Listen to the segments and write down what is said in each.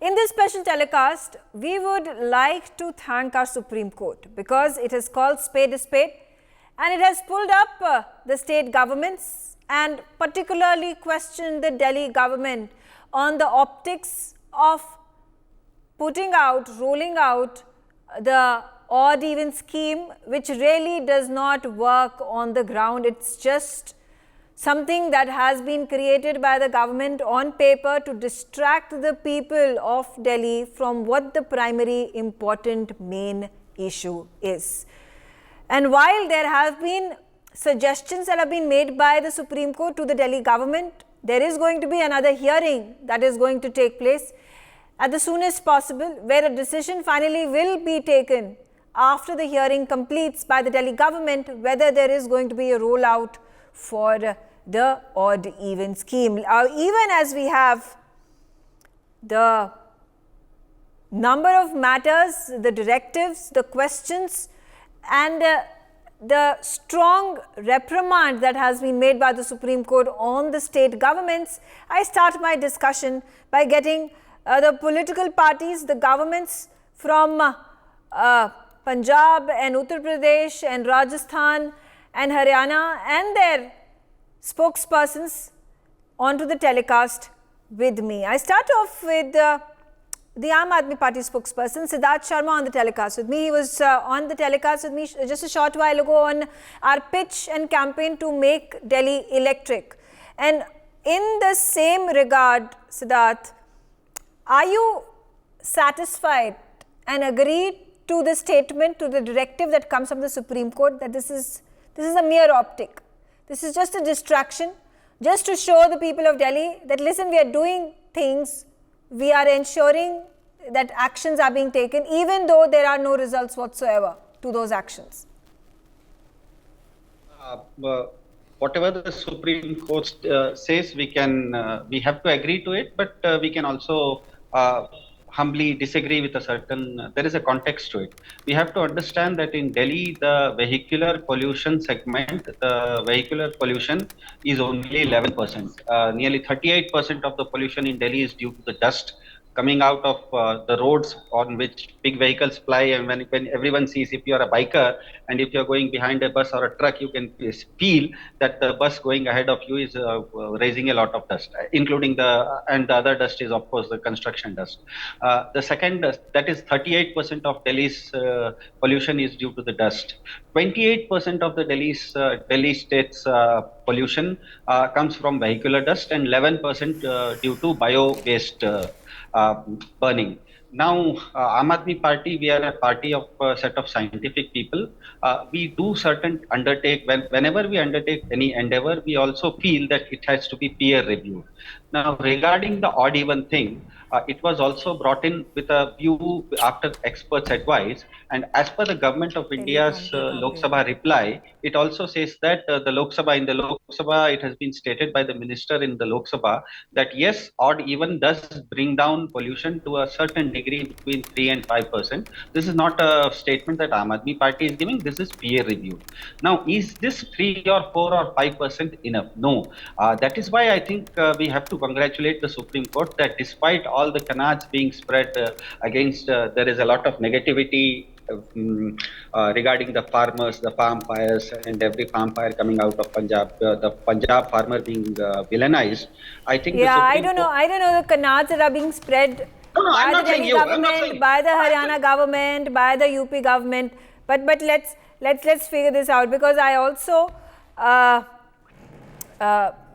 In this special telecast, we would like to thank our Supreme Court because it has called spade a spade and it has pulled up the state governments and particularly questioned the Delhi government on the optics of rolling out the odd even scheme, which really does not work on the ground. It's just something that has been created by the government on paper to distract the people of Delhi from what the primary important main issue is. And while there have been suggestions that have been made by the Supreme Court to the Delhi government, there is going to be another hearing that is going to take place at the soonest possible, where a decision finally will be taken after the hearing completes by the Delhi government, whether there is going to be a rollout for the odd even scheme. Even as we have the number of matters, the directives, the questions and the strong reprimand that has been made by the Supreme Court on the state governments, I start my discussion by getting the political parties, the governments from Punjab and Uttar Pradesh and Rajasthan and Haryana and their spokespersons onto the telecast with me. I start off with the Aam Aadmi Party spokesperson Siddharth Sharma on the telecast with me. He was on the telecast with me just a short while ago on our pitch and campaign to make Delhi electric. And in the same regard, Siddharth, are you satisfied and agreed to the statement, to the directive that comes from the Supreme Court that this is a mere optic? This is just a distraction, just to show the people of Delhi that, listen, we are doing things, we are ensuring that actions are being taken, even though there are no results whatsoever to those actions. Whatever the Supreme Court says, we have to agree to it, but we can also humbly disagree with there is a context to it. We have to understand that in Delhi, the vehicular pollution segment, the vehicular pollution is only 11%. Nearly 38% of the pollution in Delhi is due to the dust coming out of the roads on which big vehicles fly, and when everyone sees, if you are a biker and if you are going behind a bus or a truck, you can feel that the bus going ahead of you is raising a lot of dust, including the other dust is of course the construction dust. The second dust, that is 38% of Delhi's pollution is due to the dust. 28% of the Delhi state's pollution comes from vehicular dust, and 11% due to bio-waste burning. Now, Aam Aadmi Party, we are a party of a set of scientific people. We do whenever we undertake any endeavor, we also feel that it has to be peer reviewed. Now, regarding the odd even thing, it was also brought in with a view after experts' advice, and as per the Government of India's Lok Sabha reply, it also says that in the Lok Sabha, it has been stated by the minister in the Lok Sabha that yes, odd even does bring down pollution to a certain degree between 3 and 5%. This is not a statement that Aam Aadmi Party is giving. This is peer reviewed. Now, is this 3 or 4 or 5% enough? No. That is why I think we have to congratulate the Supreme Court that despite all the canards being spread against, there is a lot of negativity regarding the farmers, the farm fires, and every farm fire coming out of Punjab, the Punjab farmer being villainized. I think. Yeah, I don't know the canards that are being spread by the Delhi government, by the Haryana government, by the UP government. But let's figure this out, because I also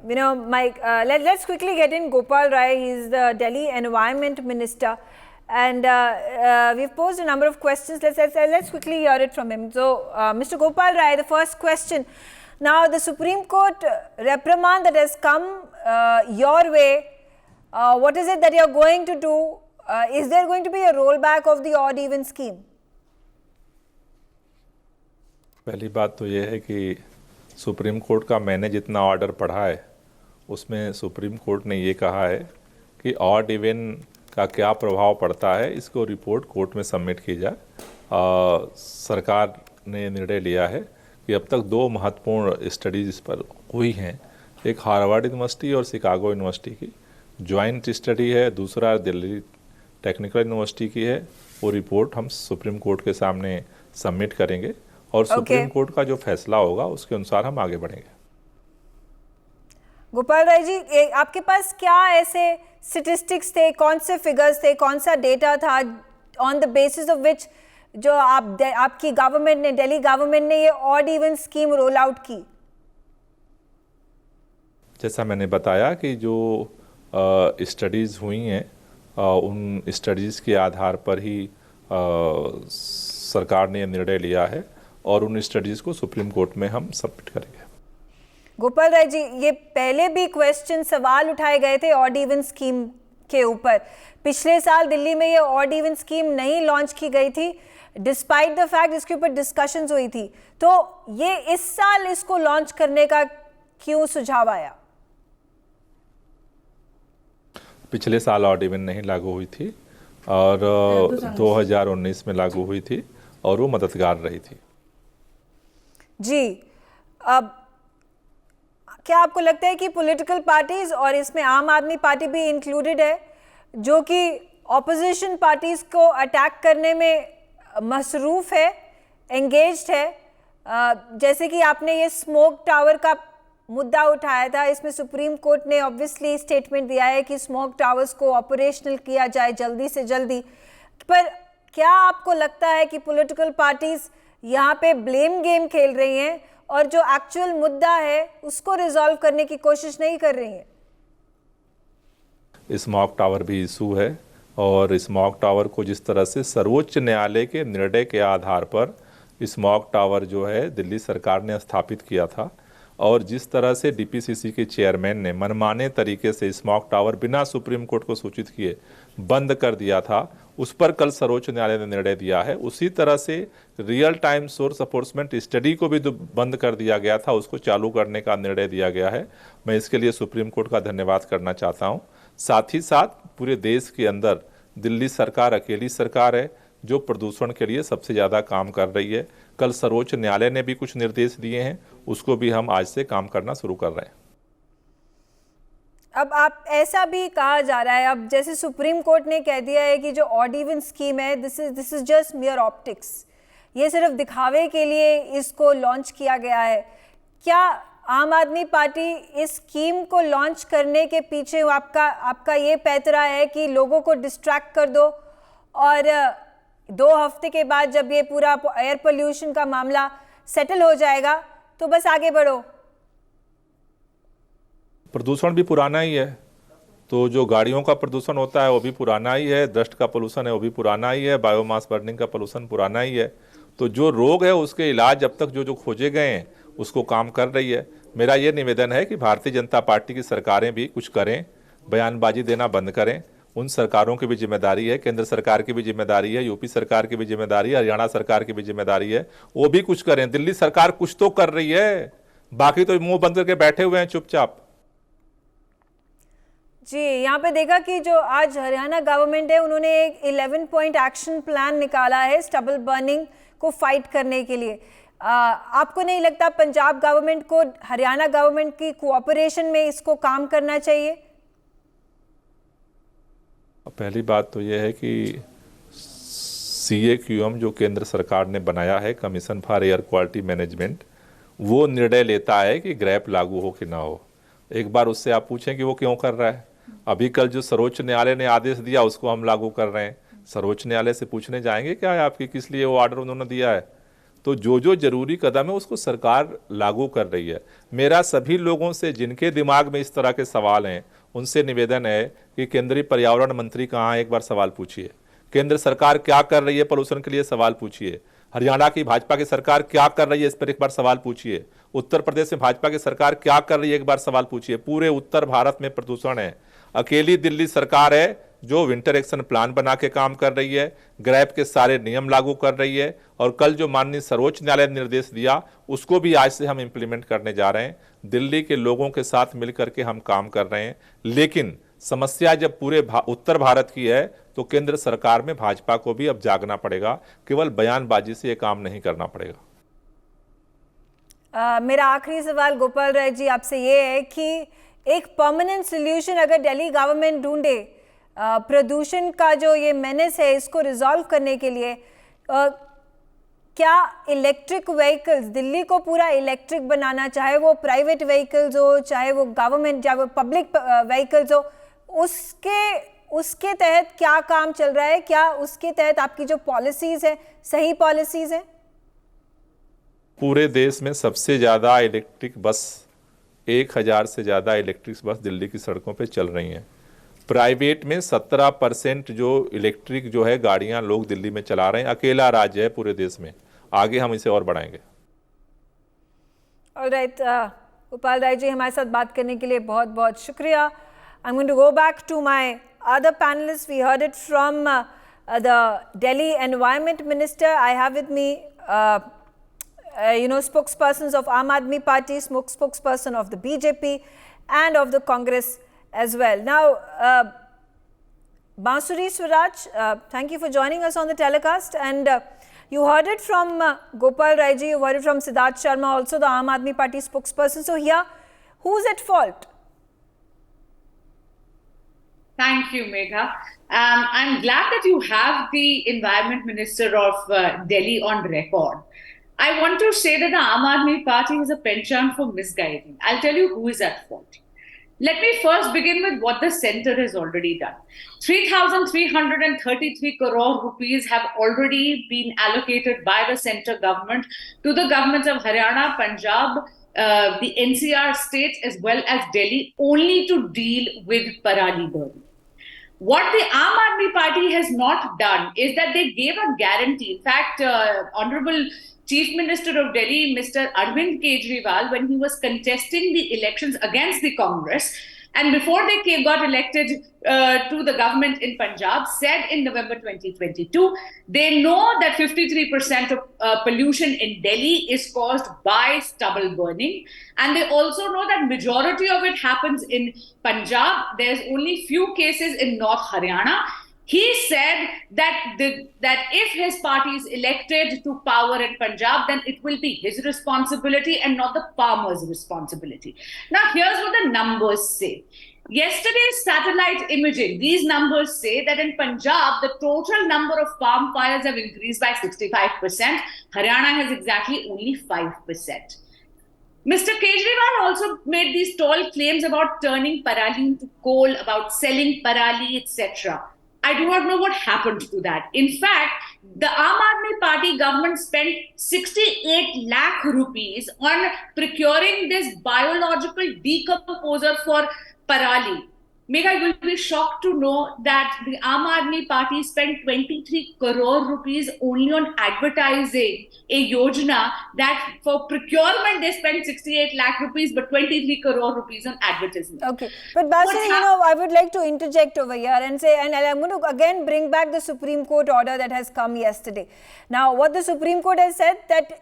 let's quickly get in Gopal Rai. He's the Delhi Environment Minister, and we've posed a number of questions. Let's quickly hear it from him. So, Mr. Gopal Rai, the first question. Now, the Supreme Court reprimand that has come your way, what is it that you're going to do? Is there going to be a rollback of the odd even scheme? पहली बात तो ये है कि supreme court का मैंने जितना order पढ़ा है उसमें सुप्रीम कोर्ट ने ये कहा है कि ऑड इवन का क्या प्रभाव पड़ता है, इसको रिपोर्ट कोर्ट में सबमिट की जाए। सरकार ने निर्णय लिया है कि अब तक 2 महत्वपूर्ण स्टडीज़ इस पर हुई हैं, एक हार्वर्ड यूनिवर्सिटी और शिकागो यूनिवर्सिटी की जॉइंट स्टडी है, दूसरा दिल्ली टेक्निकल यूनिवर्सिटी की है, वो रिपोर्ट हम सुप्रीम कोर्ट के सामने सबमिट करेंगे और सुप्रीम कोर्ट का जो फैसला होगा उसके अनुसार हम आगे बढ़ेंगे। गोपाल राय जी, आपके पास क्या ऐसे स्टेटिस्टिक्स थे, कौन से फिगर्स थे, कौन सा डेटा था on the basis of which जो आपकी गवर्नमेंट ने, दिल्ली गवर्नमेंट ने ये odd even scheme roll out की? जैसा मैंने बताया कि जो स्टडीज़ हुई हैं उन स्टडीज़ के आधार पर ही सरकार ने निर्णय लिया है और उन स्टडीज़ को सुप्रीम कोर्ट में हम सबमिट करेंगे। गोपाल राय जी, ये पहले भी क्वेश्चन, सवाल उठाए गए थे ऑड इवन स्कीम के ऊपर। पिछले साल दिल्ली में ये ऑड इवन स्कीम नहीं लॉन्च की गई थी, डिस्पाइट द फैक्ट इसके ऊपर डिस्कशंस हुई थी। तो ये इस साल इसको लॉन्च करने का क्यों सुझाव आया? पिछले साल ऑड इवन नहीं लागू हुई थी और 2019 में लागू हुई थी और वो मददगार रही थी। जी, अब क्या आपको लगता है कि पॉलिटिकल पार्टीज, और इसमें आम आदमी पार्टी भी इंक्लूडेड है, जो कि ऑपोजिशन पार्टीज को अटैक करने में मसरूफ है, एंगेज्ड है, जैसे कि आपने ये स्मोग टावर का मुद्दा उठाया था, इसमें सुप्रीम कोर्ट ने ऑब्वियसली स्टेटमेंट दिया है कि स्मोग टावर्स को ऑपरेशनल किया जाए जल्दी से जल्दी। पर क्या आपको लगता है कि पॉलिटिकल पार्टीज यहाँ पे ब्लेम गेम खेल रही हैं और जो एक्चुअल मुद्दा है उसको रिजॉल्व करने की कोशिश नहीं कर रही हैं? स्मॉग टावर भी इशू है और स्मॉग टावर को जिस तरह से सर्वोच्च न्यायालय के निर्णय के आधार पर स्मॉग टावर जो है दिल्ली सरकार ने स्थापित किया था और जिस तरह से डीपीसीसी के चेयरमैन ने मनमाने तरीके से स्मॉग टावर बिना सुप्रीम कोर्ट को सूचित किए बंद कर दिया था, उस पर कल सर्वोच्च न्यायालय ने निर्णय दिया है। उसी तरह से real time source enforcement study को भी बंद कर दिया गया था, उसको चालू करने का निर्णय दिया गया है। मैं इसके लिए सुप्रीम कोर्ट का धन्यवाद करना चाहता हूँ। साथ ही साथ पूरे देश के अंदर दिल्ली सरकार अकेली सरकार है जो प्रदूषण के लिए सबसे ज़्यादा काम कर रही है। कल सर्वोच्च न्यायालय ने भी कुछ निर्देश दिए हैं, उसको भी हम आज से काम करना शुरू कर रहे हैं। अब आप ऐसा भी कहा जा रहा है, अब जैसे सुप्रीम कोर्ट ने कह दिया है कि जो ऑड इवन स्कीम है दिस इज जस्ट मियर ऑप्टिक्स, ये सिर्फ दिखावे के लिए इसको लॉन्च किया गया है। क्या आम आदमी पार्टी इस स्कीम को लॉन्च करने के पीछे आपका ये पैतरा है कि लोगों को डिस्ट्रैक्ट कर दो और 2 हफ्ते के बाद जब ये पूरा एयर पोल्यूशन का मामला सेटल हो जाएगा तो बस आगे बढ़ो? प्रदूषण भी पुराना ही है, तो जो गाड़ियों का प्रदूषण होता है वो भी पुराना ही है, डस्ट का पोल्यूशन है वो भी पुराना ही है, बायोमास बर्निंग का पोल्यूशन पुराना ही है। तो जो रोग है उसके इलाज अब तक जो खोजे गए हैं उसको काम कर रही है। मेरा ये निवेदन है कि भारतीय जनता पार्टी की सरकारें भी कुछ करें, बयानबाजी देना बंद करें। उन सरकारों की भी जिम्मेदारी है, केंद्र सरकार की भी जिम्मेदारी है, यूपी सरकार की भी जिम्मेदारी है, हरियाणा सरकार की भी जिम्मेदारी है, वो भी कुछ करें। दिल्ली सरकार कुछ तो कर रही है, बाकी तो मुंह बंद करके बैठे हुए हैं चुपचाप। जी, यहाँ पे देखा कि जो आज हरियाणा गवर्नमेंट है उन्होंने एक 11 पॉइंट एक्शन प्लान निकाला है स्टबल बर्निंग को फाइट करने के लिए। आपको नहीं लगता पंजाब गवर्नमेंट को हरियाणा गवर्नमेंट की कोऑपरेशन में इसको काम करना चाहिए? पहली बात तो यह है कि CAQM जो केंद्र सरकार ने बनाया है, commission for air quality management, वो निर्णय लेता है कि ग्रैप लागू हो कि ना हो। एक बार उससे आप पूछें कि वो क्यों कर रहा है। अभी कल जो सर्वोच्च न्यायालय ने आदेश दिया उसको हम लागू कर रहे हैं। सर्वोच्च न्यायालय से पूछने जाएंगे क्या है आपकी, किस लिए वो ऑर्डर उन्होंने दिया है? तो जो जरूरी कदम है उसको सरकार लागू कर रही है। मेरा सभी लोगों से जिनके दिमाग में इस तरह के सवाल हैं उनसे निवेदन है कि केंद्रीय पर्यावरण मंत्री कहाँ, एक बार सवाल पूछिए। केंद्र सरकार क्या कर रही है पोल्यूशन के लिए, सवाल पूछिए। हरियाणा की भाजपा की सरकार क्या कर रही है इस पर एक बार सवाल पूछिए। उत्तर प्रदेश में भाजपा की सरकार क्या कर रही है एक बार सवाल पूछिए। पूरे उत्तर भारत में प्रदूषण है, अकेली दिल्ली सरकार है जो विंटर एक्शन प्लान बना के काम कर रही है, ग्रैप के सारे नियम लागू कर रही है और कल जो माननीय सर्वोच्च न्यायालय ने निर्देश दिया उसको भी आज से हम इंप्लीमेंट करने जा रहे हैं। दिल्ली के लोगों के साथ मिलकर के हम काम कर रहे हैं, लेकिन समस्या जब पूरे उत्तर भारत की है तो केंद्र सरकार में भाजपा को भी अब जागना पड़ेगा, केवल बयानबाजी से ये काम नहीं करना पड़ेगा। मेरा आखिरी सवाल गोपाल राय जी आपसे ये है कि एक परमानेंट सोल्यूशन अगर दिल्ली गवर्नमेंट ढूंढे प्रदूषण का जो ये मेनेस है इसको रिजॉल्व करने के लिए क्या इलेक्ट्रिक व्हीकल्स, दिल्ली को पूरा इलेक्ट्रिक बनाना, चाहे वो प्राइवेट व्हीकल्स हो, चाहे वो गवर्नमेंट, चाहे वो पब्लिक व्हीकल्स हो, उसके तहत क्या काम चल रहा है? क्या उसके तहत आपकी जो पॉलिसीज है सही पॉलिसीज है? पूरे देश में सबसे ज़्यादा इलेक्ट्रिक बस, 1000 से ज़्यादा इलेक्ट्रिक बस दिल्ली की सड़कों पे चल रही हैं। प्राइवेट में 17% जो इलेक्ट्रिक जो है गाड़ियां लोग दिल्ली में चला रहे हैं। अकेला राज्य है पूरे देश में। आगे हम इसे और बढ़ाएंगे। ऑलराइट, गोपाल राय जी, हमारे साथ बात करने के लिए बहुत बहुत शुक्रिया। I am going to go back to my other panelist. We heard it from the Delhi environment minister. I have with me spokespersons of Aam Aadmi Party, spokesperson of the BJP and of the Congress as well. Now, Bansuri Swaraj, thank you for joining us on the telecast. And you heard it from Gopal Rai ji, you heard it from Siddharth Sharma, also the Aam Aadmi Party spokesperson. So here, who's at fault? Thank you, Megha. I'm glad that you have the Environment Minister of Delhi on record. I want to say that the Aam Aadmi Party is a penchant for misguiding. I'll tell you who is at fault. Let me first begin with what the centre has already done. 3,333 crore rupees have already been allocated by the centre government to the governments of Haryana, Punjab, the NCR states as well as Delhi, only to deal with parali burning. What the Aam Aadmi Party has not done is that they gave a guarantee. In fact, Honorable Chief Minister of Delhi, Mr. Arvind Kejriwal, when he was contesting the elections against the Congress, and before they got elected to the government in Punjab, said in November 2022, they know that 53% of pollution in Delhi is caused by stubble burning. And they also know that majority of it happens in Punjab. There's only few cases in North Haryana. He said that if his party is elected to power in Punjab, then it will be his responsibility and not the farmers' responsibility. Now, here's what the numbers say. Yesterday's satellite imaging, these numbers say that in Punjab, the total number of farm fires have increased by 65%. Haryana has exactly only 5%. Mr. Kejriwal also made these tall claims about turning parali into coal, about selling parali, etc. I do not know what happened to that. In fact, the Aam Aadmi Party government spent 68 lakh rupees on procuring this biological decomposer for parali. Megha, you will be shocked to know that the Aam Aadmi Party spent 23 crore rupees only on advertising a yojana that for procurement they spent 68 lakh rupees but 23 crore rupees on advertisement. Okay, but Basri, I would like to interject over here and say, and I'm going to again bring back the Supreme Court order that has come yesterday. Now, what the Supreme Court has said that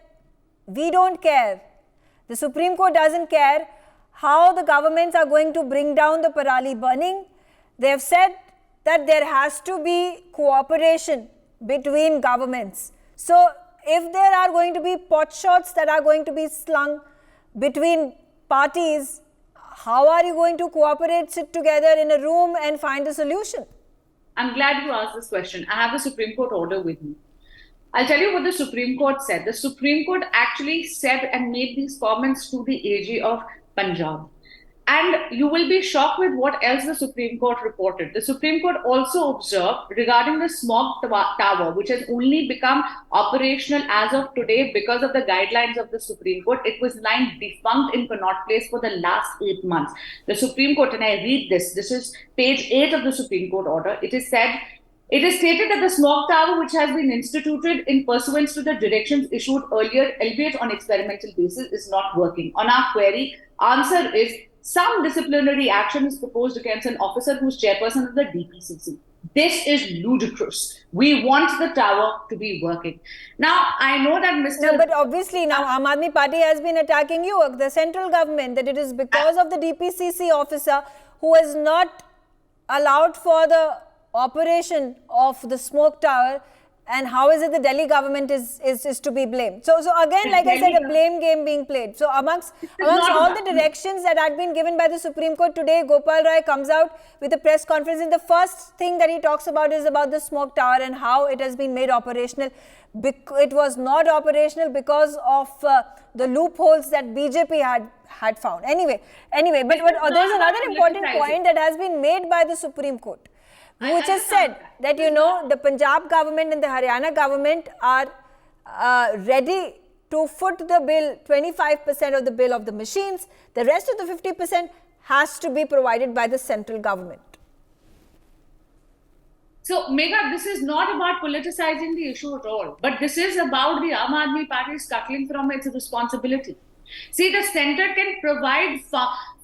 we don't care. The Supreme Court doesn't care how the governments are going to bring down the parali burning. They have said that there has to be cooperation between governments. So, if there are going to be pot shots that are going to be slung between parties, how are you going to cooperate, sit together in a room and find a solution? I'm glad you asked this question. I have the Supreme Court order with me. I'll tell you what the Supreme Court said. The Supreme Court actually said and made these comments to the AG of Punjab. And you will be shocked with what else the Supreme Court reported. The Supreme Court also observed regarding the smog tower, which has only become operational as of today because of the guidelines of the Supreme Court. It was lying defunct in Connaught Place for the last 8 months. The Supreme Court, and I read this is page 8 of the Supreme Court order. It is stated that the smog tower, which has been instituted in pursuance to the directions issued earlier, albeit on experimental basis, is not working. On our query, answer is some disciplinary action is proposed against an officer who is chairperson of the DPCC. This is ludicrous. We want the tower to be working. Now, I know that Mr. No, but obviously now Aam Aadmi Party has been attacking you, the central government, that it is because of the DPCC officer who has not allowed for the operation of the smoke tower, And how is it the Delhi government is to be blamed? So again, like I said, a blame game being played. So amongst all the directions that had been given by the Supreme Court today, Gopal Roy comes out with a press conference, and the first thing that he talks about is about the smog tower and how it has been made operational. It was not operational because of the loopholes that BJP had found. Anyway, but there's another important point that has been made by the Supreme Court, which has said that, the Punjab government and the Haryana government are ready to foot the bill, 25% of the bill of the machines. The rest of the 50% has to be provided by the central government. So, Megha, this is not about politicizing the issue at all, but this is about the Aam Aadmi Party scuttling from its responsibility. See, the centre can provide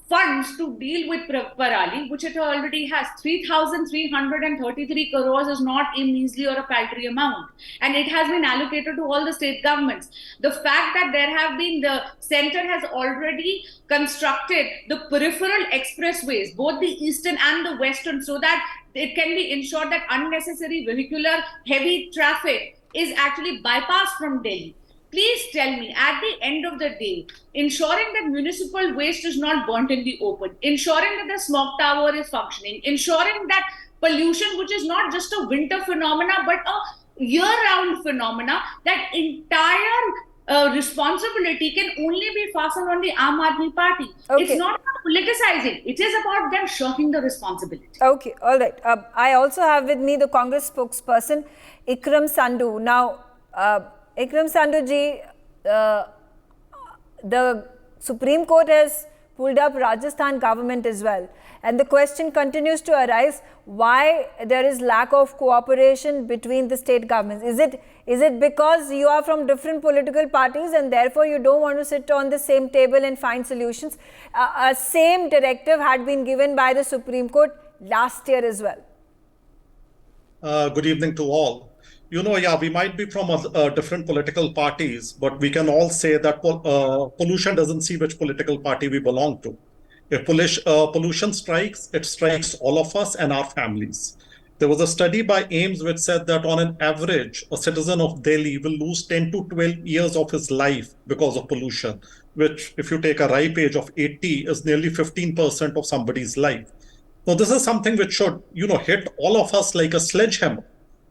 funds to deal with Parali, which it already has. 3,333 crores is not a measly or a paltry amount. And it has been allocated to all the state governments. The fact that the centre has already constructed the peripheral expressways, both the eastern and the western, so that it can be ensured that unnecessary vehicular heavy traffic is actually bypassed from Delhi. Please tell me, at the end of the day, ensuring that municipal waste is not burnt in the open, ensuring that the smog tower is functioning, ensuring that pollution, which is not just a winter phenomena, but a year-round phenomena, that entire responsibility can only be fastened on the Aam Aadmi Party. Okay. It's not about politicizing. It is about them shirking the responsibility. Okay, all right. I also have with me the Congress spokesperson, Ikram Sandhu. Now, Ikram Sandhu ji, the Supreme Court has pulled up Rajasthan government as well. And the question continues to arise, why there is lack of cooperation between the state governments? Is it because you are from different political parties and therefore you don't want to sit on the same table and find solutions? A same directive had been given by the Supreme Court last year as well. Good evening to all. We might be from different political parties, but we can all say that pollution doesn't see which political party we belong to. If pollution strikes, it strikes all of us and our families. There was a study by AIMS which said that on an average, a citizen of Delhi will lose 10 to 12 years of his life because of pollution, which, if you take a ripe age of 80, is nearly 15% of somebody's life. Now, this is something which should, hit all of us like a sledgehammer,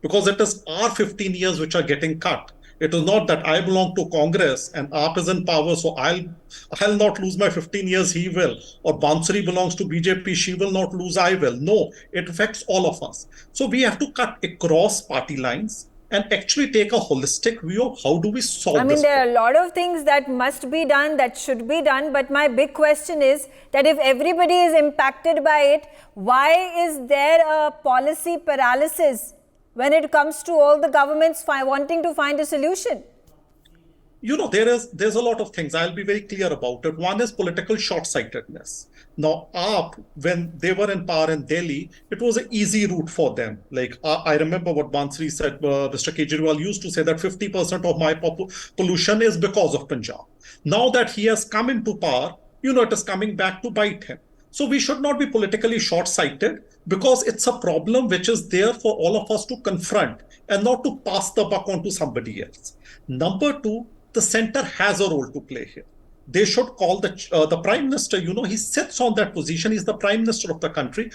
because it is our 15 years which are getting cut. It is not that I belong to Congress and AAP is in power, so I'll not lose my 15 years, he will. Or Bansuri belongs to BJP, she will not lose, I will. No, it affects all of us. So we have to cut across party lines and actually take a holistic view of how do we solve this. There are a lot of things that must be done, that should be done, but my big question is that if everybody is impacted by it, why is there a policy paralysis when it comes to all the governments wanting to find a solution? There's a lot of things. I'll be very clear about it. One is political short-sightedness. Now, AAP, when they were in power in Delhi, it was an easy route for them. Like, I remember what Bansuri said, Mr. Kejriwal used to say that 50% of my pollution is because of Punjab. Now that he has come into power, it is coming back to bite him. So we should not be politically short-sighted, because it's a problem which is there for all of us to confront and not to pass the buck on to somebody else. Number two, the centre has a role to play here. They should call the Prime Minister, he sits on that position, he's the Prime Minister of the country.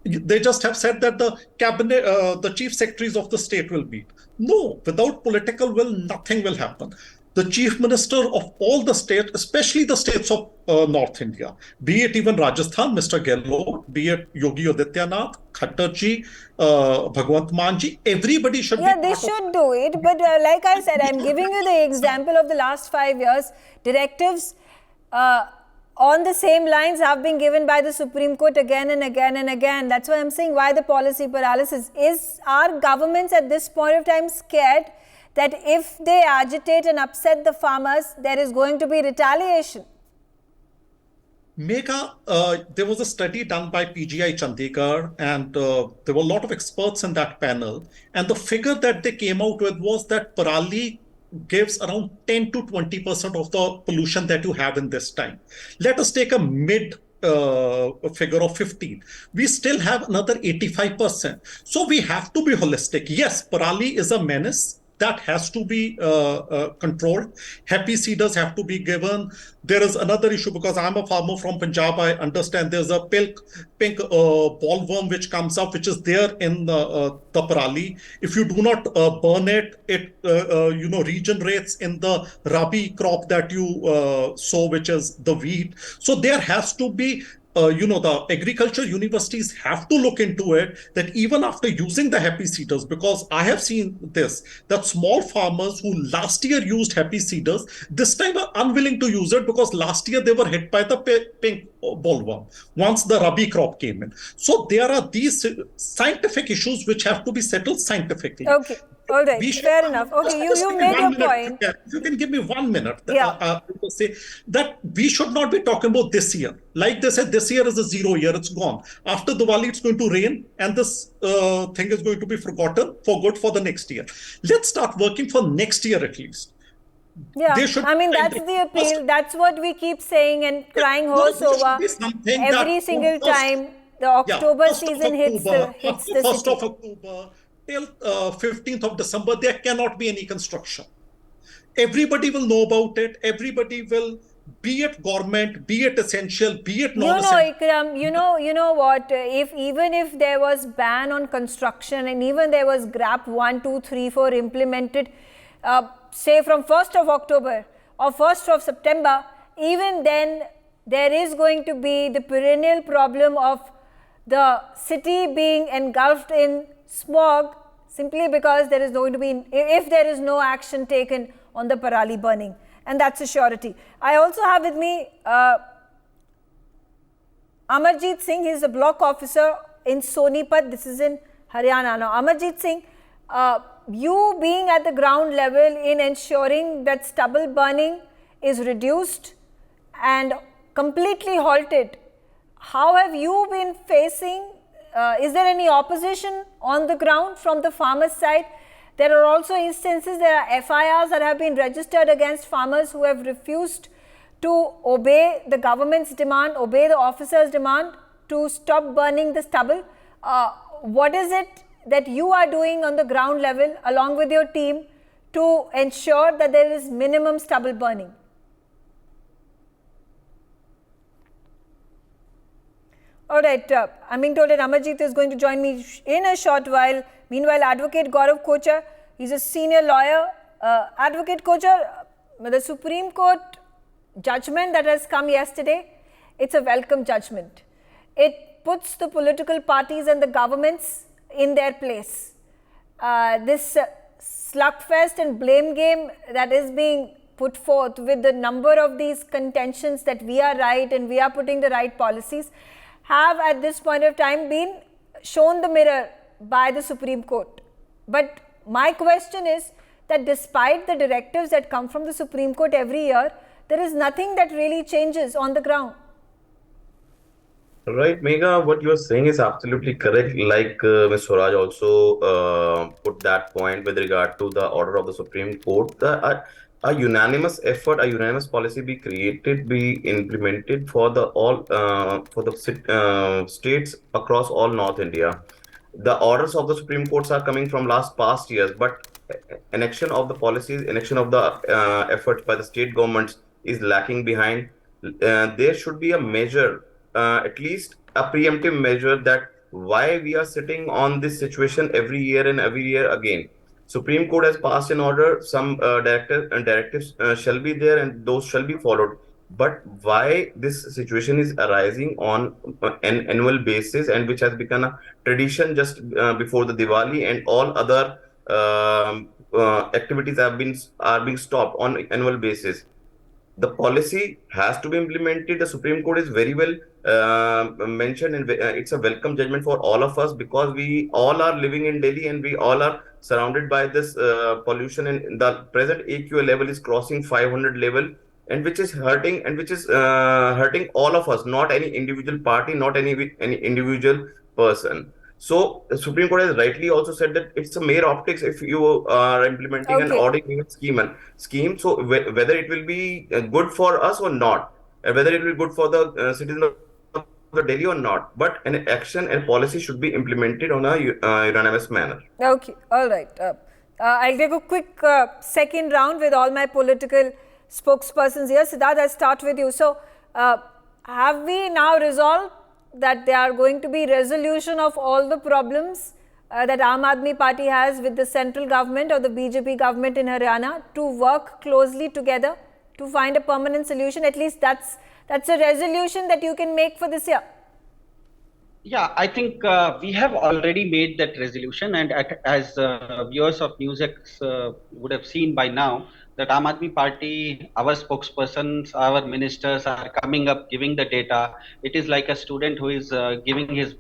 They just have said that the cabinet, the chief secretaries of the state will meet. No, without political will, nothing will happen. The chief minister of all the states, especially the states of North India, be it even Rajasthan, Mr. Gehlot, be it Yogi Adityanath, Khattarji, Bhagwant Manji, everybody should be. Yeah, they should do it. But like I said, I'm giving you the example of the last 5 years. Directives on the same lines have been given by the Supreme Court again and again and again. That's why I'm saying, why the policy paralysis? Are governments at this point of time scared that if they agitate and upset the farmers, there is going to be retaliation? Megha, there was a study done by PGI Chandigarh, and there were a lot of experts in that panel. And the figure that they came out with was that Parali gives around 10 to 20% of the pollution that you have in this time. Let us take a mid figure of 15. We still have another 85%. So we have to be holistic. Yes, parali is a menace that has to be controlled. Happy seeders have to be given. There is another issue because I'm a farmer from Punjab. I understand there's a pink bollworm which comes up, which is there in the parali. If you do not burn it, it regenerates in the rabi crop that you sow, which is the wheat. So there has to be the agriculture universities have to look into it, that even after using the happy seeders, because I have seen this, that small farmers who last year used happy seeders, this time are unwilling to use it because last year they were hit by the pink bollworm once the rabi crop came in. So there are these scientific issues which have to be settled scientifically. Okay. All right, fair enough. Okay, you made your point. If you can give me 1 minute, Yeah. say that we should not be talking about this year. Like they said, this year is a 0 year, it's gone. After Diwali, it's going to rain and this thing is going to be forgotten for good for the next year. Let's start working for next year at least. Yeah, I mean, that's the appeal. That's what we keep saying and crying hoarse over every single time the October season hits the city. 1st of October till 15th of December, there cannot be any construction. Everybody will know about it. Everybody will, be it government, be it essential, be it non-essential. Ikram, you know what? Even if there was ban on construction and even there was GRAP 1, 2, 3, 4 implemented, say from 1st of October or 1st of September, even then there is going to be the perennial problem of the city being engulfed in smog simply because there is going to be, if there is no action taken on the parali burning, and that's a surety. I also have with me Amarjeet Singh. He's a block officer in Sonipat. This is in Haryana. Now, Amarjeet Singh, you being at the ground level in ensuring that stubble burning is reduced and completely halted, how have you been facing? Is there any opposition on the ground from the farmers' side? There are also instances, there are FIRs that have been registered against farmers who have refused to obey the government's demand, obey the officers' demand to stop burning the stubble. What is it that you are doing on the ground level along with your team to ensure that there is minimum stubble burning? All right, I'm being told that Amarjeet is going to join me in a short while. Meanwhile, Advocate Gaurav Kochar, he's a senior lawyer. Advocate Kochar, the Supreme Court judgment that has come yesterday, it's a welcome judgment. It puts the political parties and the governments in their place. This slugfest and blame game that is being put forth with the number of these contentions that we are right and we are putting the right policies have at this point of time been shown the mirror by the Supreme Court. But my question is that despite the directives that come from the Supreme Court every year, there is nothing that really changes on the ground. Right, Megha, what you are saying is absolutely correct. Like Ms. Swaraj also put that point with regard to the order of the Supreme Court. A unanimous effort, a unanimous policy be created, be implemented for the states across all North India. The orders of the Supreme Courts are coming from past years, but enaction of the policies, enaction of the efforts by the state governments is lacking behind. There should be a measure, at least a preemptive measure, that why we are sitting on this situation every year and every year again. Supreme Court has passed an order, some directives shall be there and those shall be followed. But why this situation is arising on an annual basis and which has become a tradition just before the Diwali, and all other activities are being stopped on annual basis. The policy has to be implemented. The Supreme Court is very well mentioned, and it's a welcome judgment for all of us, because we all are living in Delhi and we all are surrounded by this pollution, and the present AQI level is crossing 500 level, and which is hurting hurting all of us, not any individual party, not any individual person. So the Supreme Court has rightly also said that it's a mere optics if you are implementing an ordinary scheme. So whether it will be good for us or not, whether it will be good for the citizens of the Delhi or not, but an action and policy should be implemented on a unanimous manner. Okay, all right. I'll take a quick second round with all my political spokespersons here. Siddharth, I'll start with you. So, have we now resolved that there are going to be resolution of all the problems that Aam Aadmi Party has with the central government or the BJP government in Haryana to work closely together to find a permanent solution? At least that's a resolution that you can make for this year. Yeah, I think we have already made that resolution, and as viewers of NewsX would have seen by now, that Aam Aadmi Party, our spokespersons, our ministers are coming up, giving the data. It is like a student who is giving his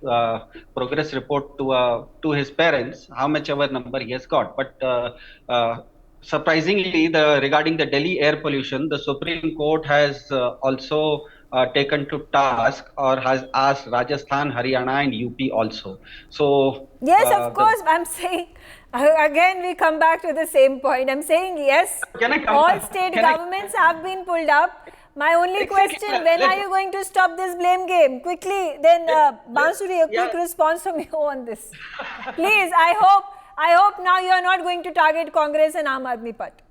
progress report to his parents, how much ever number he has got. But surprisingly, regarding the Delhi air pollution, the Supreme Court has also taken to task or has asked Rajasthan, Haryana and UP also. So yes, of course, I'm saying, again we come back to the same point. I'm saying yes, all state governments have been pulled up. My only question, when are you going to stop this blame game? Quickly, then Bansuri, a quick response from you on this. Please, I hope now you are not going to target Congress and Aam Aadmi Party.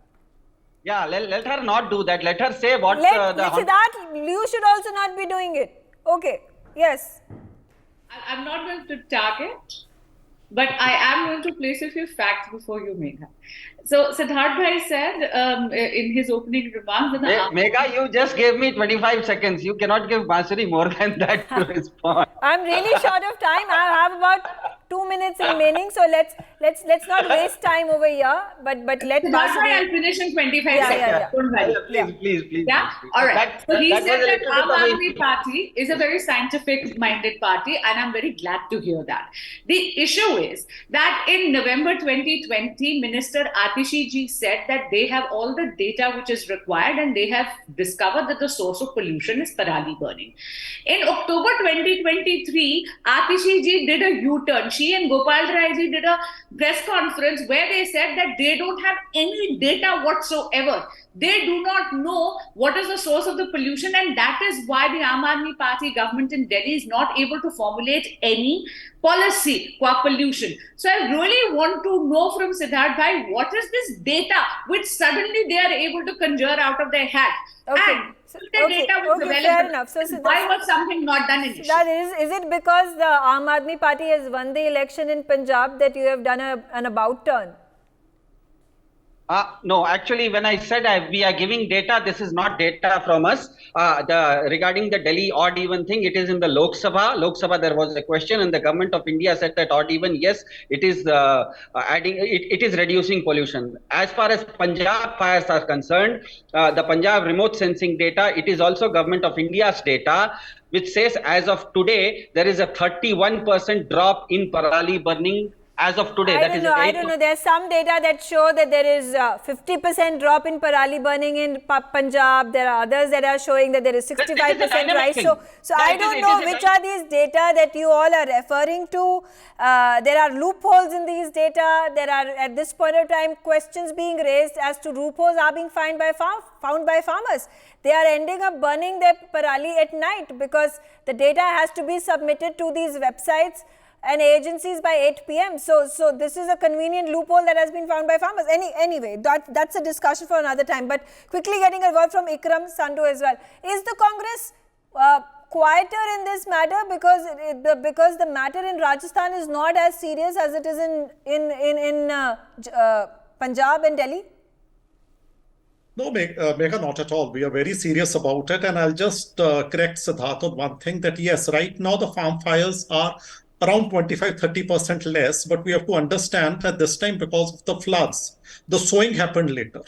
Yeah, let her not do that. Let her say what Siddharth, you should also not be doing it. Okay, yes. I'm not going to target, but I am going to place a few facts before you, Megha. So, Siddharth Bhai said in his opening remarks... Megha, you just gave me 25 seconds. You cannot give Bansuri more than that to respond. I'm really short of time. I have about 2 minutes remaining, so let's not waste time over here. But let Bansuri. I'll finish in 25 seconds. Yeah. Please. Yeah. All right. So he said that Aam Aadmi Party is a very scientific-minded party, and I'm very glad to hear that. The issue is that in November 2020, Minister Atishi ji said that they have all the data which is required, and they have discovered that the source of pollution is parali burning. In October 2023, Atishi ji did a U-turn. She and Gopal Rai ji did a press conference where they said that they don't have any data whatsoever. They do not know what is the source of the pollution, and that is why the Aam Aadmi Party government in Delhi is not able to formulate any policy for pollution. So I really want to know from Siddharth Bhai, what is this data which suddenly they are able to conjure out of their hat? Okay. And the data was available. Fair enough. So, why was something not done initially? Is it because the Aam Aadmi Party has won the election in Punjab that you have done an about turn? No, actually, when I said we are giving data, this is not data from us. Regarding the Delhi odd even thing, it is in the Lok Sabha. Lok Sabha, there was a question, and the government of India said that odd even, yes, it is it is reducing pollution. As far as Punjab fires are concerned, the Punjab remote sensing data, it is also government of India's data, which says as of today, there is a 31% drop in parali burning. As of today, I don't know. There's some data that show that there is 50% drop in parali burning in Punjab. There are others that are showing that there is 65% rise. So I don't know which are these data that you all are referring to. There are loopholes in these data. There are, at this point of time, questions being raised as to loopholes are being found by farmers. They are ending up burning their parali at night because the data has to be submitted to these websites and agencies by 8 p.m. So this is a convenient loophole that has been found by farmers. Anyway, that's a discussion for another time. But quickly getting a word from Ikram Sandhu as well. Is the Congress quieter in this matter because the matter in Rajasthan is not as serious as it is in Punjab and Delhi? No, Megha, not at all. We are very serious about it. And I'll just correct Siddharth on one thing, that yes, right now the farm fires are around 25-30% less, but we have to understand that this time, because of the floods, the sowing happened later.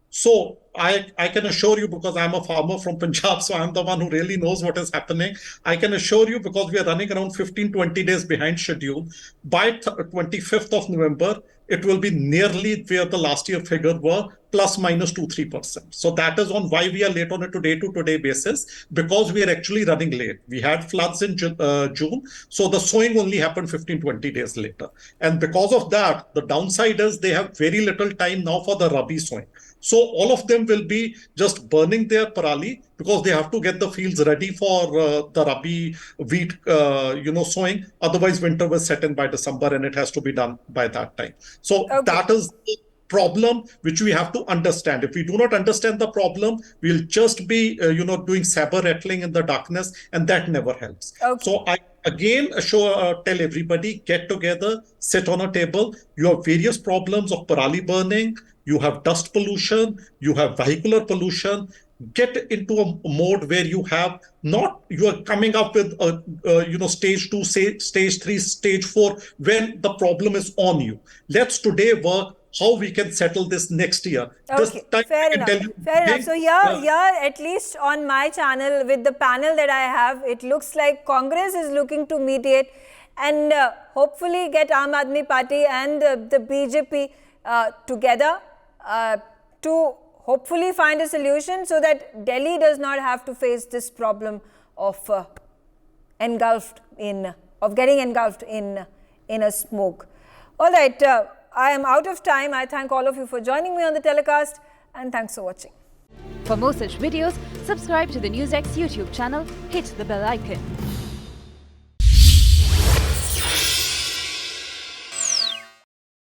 So I can assure you, because I'm a farmer from Punjab, so I'm the one who really knows what is happening. I can assure you, because we are running around 15-20 days behind schedule, by 25th of November, it will be nearly where the last year figure were, plus minus 2-3%. So that is on why we are late on a today-to-today basis, because we are actually running late. We had floods in June, so the sowing only happened 15-20 days later. And because of that, the downside is they have very little time now for the Rabi sowing. So all of them will be just burning their parali because they have to get the fields ready for the Rabi wheat, sowing. Otherwise, winter will set in by December and it has to be done by that time. So that is the problem which we have to understand. If we do not understand the problem, we'll just be, doing saber rattling in the darkness, and that never helps. So I again tell everybody, get together, sit on a table. You have various problems of parali burning. You have dust pollution, you have vehicular pollution. Get into a mode where you are coming up with stage 2, stage 3, stage 4 when the problem is on you. Let's today work how we can settle this next year. Okay, fair enough. So here, at least on my channel with the panel that I have, it looks like Congress is looking to mediate and hopefully get Aam Aadmi Party and the BJP together to hopefully find a solution so that Delhi does not have to face this problem of getting engulfed in a smoke. All right, I am out of time. I thank all of you for joining me on the telecast, and thanks for watching. For more such videos, subscribe to the NewsX YouTube channel, hit the bell icon.